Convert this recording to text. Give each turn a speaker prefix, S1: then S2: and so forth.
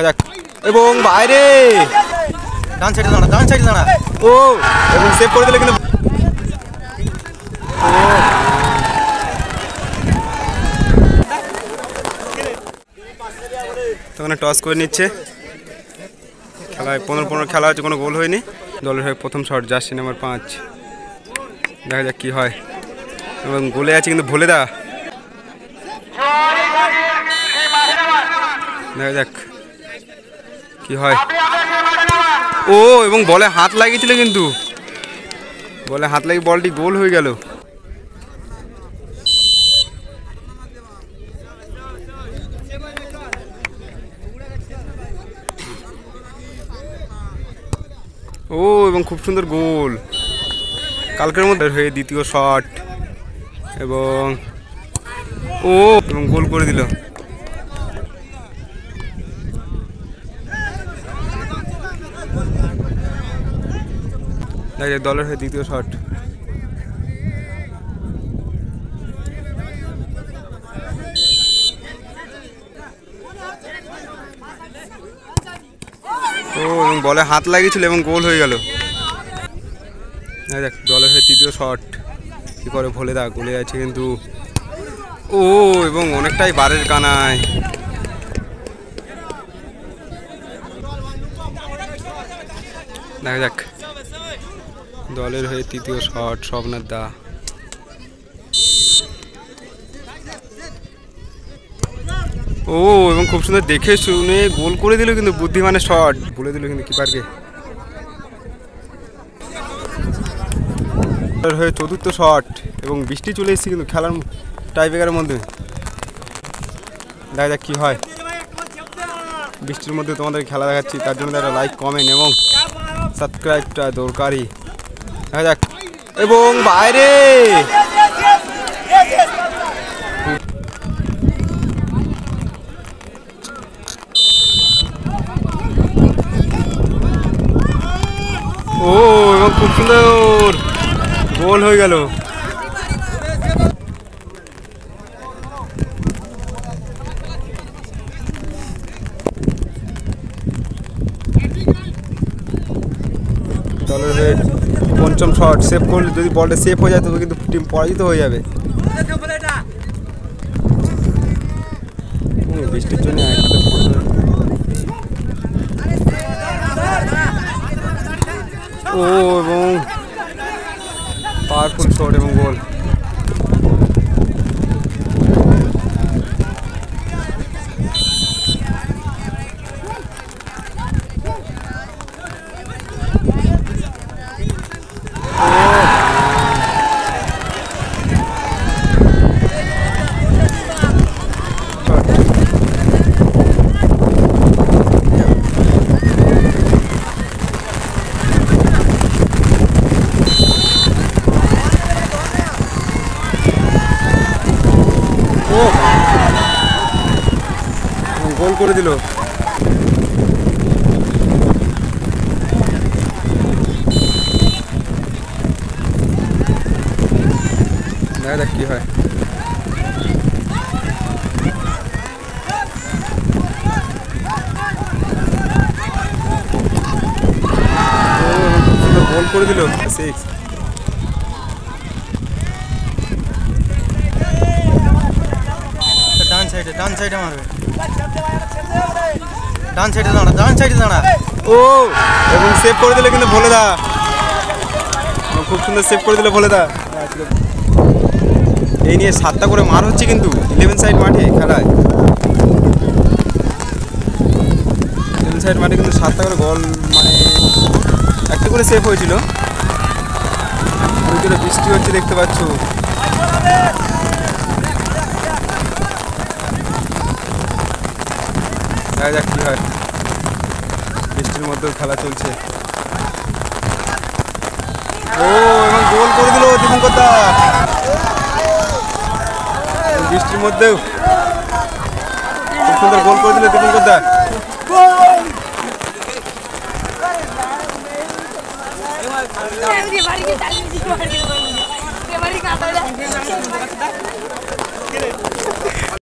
S1: যাক এবং বাইরে ডান সাইডে দাঁড়া ও এবং সেভ করে দিলে কিন্তু তখন টস করে নিচ্ছে। খেলায় 15-15 খেলা হচ্ছে, কোনো গোল হয়নি। দলের হয়ে প্রথম শট জার্সি নাম্বার 5। দেখা যাক কি হয়। এবং গোলে আছে কিন্তু ভোলে দা। দেখা যাক কি হয়। ও এবং বলে হাত লাগিয়েছিল, কিন্তু বলে হাত লাগিয়ে বলটি গোল হয়ে গেল। ও এবং খুব সুন্দর গোল কালকের মধ্যে হয়ে দ্বিতীয় শট এবং ও এবং গোল করে দিল। দলের হয়ে দ্বিতীয় শট ও এবং বলে হাত লাগিয়েছিল এবং গোল হয়ে গেল। দেখ দলের হয়ে তৃতীয় শট কি করে ভোলে দা। গোলে আছে কিন্তু ও এবং অনেকটাই বারের কানায়। দেখা যাক দলের হয়ে তৃতীয় শট শবনাথ দা। ও এবং খুব সুন্দর দেখে শুনে গোল করে দিল, কিন্তু বুদ্ধিমানের শট বলে দিল কিন্তু কিপারকে। হয়ে চতুর্থ শট এবং বৃষ্টি চলে এসেছে কিন্তু খেলার টাইব্রেকারের মধ্যে। দেখা যাক কি হয়। বৃষ্টির মধ্যে তোমাদের খেলা দেখাচ্ছি, তার জন্য একটা লাইক কমেন্ট এবং সাবস্ক্রাইবটা দরকারি। দেখা যাক এবং বাইরে ও এবং খুব সুন্দর গোল হয়ে গেল। দলের হয়ে পঞ্চম শট সেভ করলে, যদি বলটা সেভ হয়ে যায় তবে কিন্তু টিম পরাজিত হয়ে যাবে। বৃষ্টির জন্য ও এবং পাওয়ারফুল শট এবং গোল। গোল করে দিল। দেখা যাক কি হয়। গোল করে দিল 6। ডান সাইডে মারবে, ডান সাইডে দাঁড়া ও এবং সেভ করে দিলে কিন্তু ভোলে দা। খুব সুন্দর সেভ করে দিলে ভোলে দা। এই নিয়ে 7টা করে মার হচ্ছে কিন্তু 11 সাইড মাঠে খেলায়। 11 সাইড মাঠে কিন্তু 7টা করে গোল, মানে একটা করে সেভ হয়েছিল। ওইদিকে বৃষ্টি হচ্ছে দেখতে পাচ্ছ। দেখা যাক কি হয়। বৃষ্টির মধ্যেও খেলা চলছে। ও এবং গোল করে দিল দীপঙ্কর দা। বৃষ্টির মধ্যেও খুব সুন্দর গোল করে দিল দীপঙ্কর দা।
S2: বাড়ি